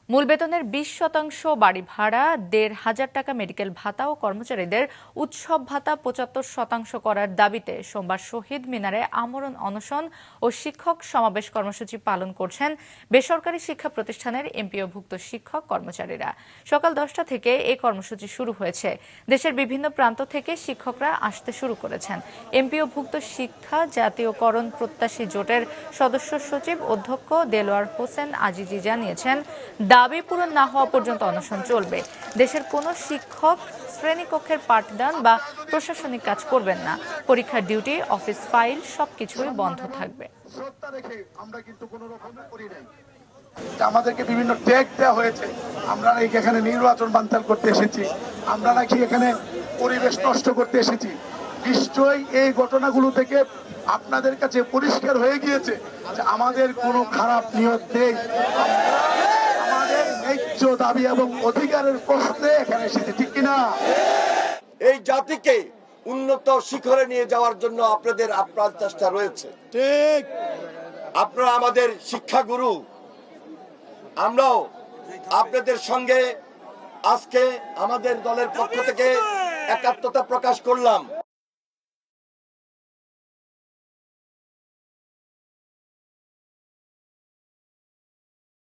মূল বেতনের ২০% বাড়ি ভাড়া, ১,৫০০ টাকা মেডিকেল ভাতা ও কর্মচারীদের উৎসব ভাতা ৭৫% করার দাবিতে সোমবার শহীদ মিনারে আমরণ অনশন ও শিক্ষক সমাবেশ কর্মসূচি পালন করছেন বেসরকারি শিক্ষা প্রতিষ্ঠানের এমপিওভুক্ত শিক্ষক কর্মচারীরা। সকাল ১০টা থেকে এই কর্মসূচি শুরু হয়েছে। দেশের বিভিন্ন প্রান্ত থেকে শিক্ষকরা আসতে শুরু করেছেন। এমপিওভুক্ত শিক্ষা জাতীয়করণ প্রত্যাশী জোটের সদস্য সচিব অধ্যক্ষ দেলোয়ার হোসেন আজিজি জানিয়েছেন, দাবি পূরণ না হওয়া পর্যন্ত অনশন চলবে। দেশের কোনো শিক্ষক শ্রেণীকক্ষের পাঠদান বা প্রশাসনিক কাজ করবেন না। পরীক্ষার ডিউটি, অফিস ফাইল সবকিছুই বন্ধ থাকবে। আমাদেরকে বিভিন্ন ট্যাগ দেওয়া হয়েছে, আমরা নাকি এখানে নির্বাচন বানচাল করতে এসেছি, আমরা নাকি এখানে পরিবেশ নষ্ট করতে এসেছি। নিশ্চয়ই এই ঘটনাগুলো থেকে আপনাদের কাছে পরিষ্কার হয়ে গিয়েছে যে আমাদের কোনো খারাপ নিয়ত নেই। আমাদের ন্যায্য দাবি এবং অধিকারের প্রশ্নে এখানে এসেছে, ঠিক কিনা? এই জাতিকে উন্নত শিখরে নিয়ে যাওয়ার জন্য আপনাদের আপ্রাণ চেষ্টা রয়েছে। ঠিক, আপনারা আমাদের শিক্ষাগুরু, আমরাও আপনাদের সঙ্গে আজকে আমাদের দলের পক্ষ থেকে একাত্মতা প্রকাশ করলাম।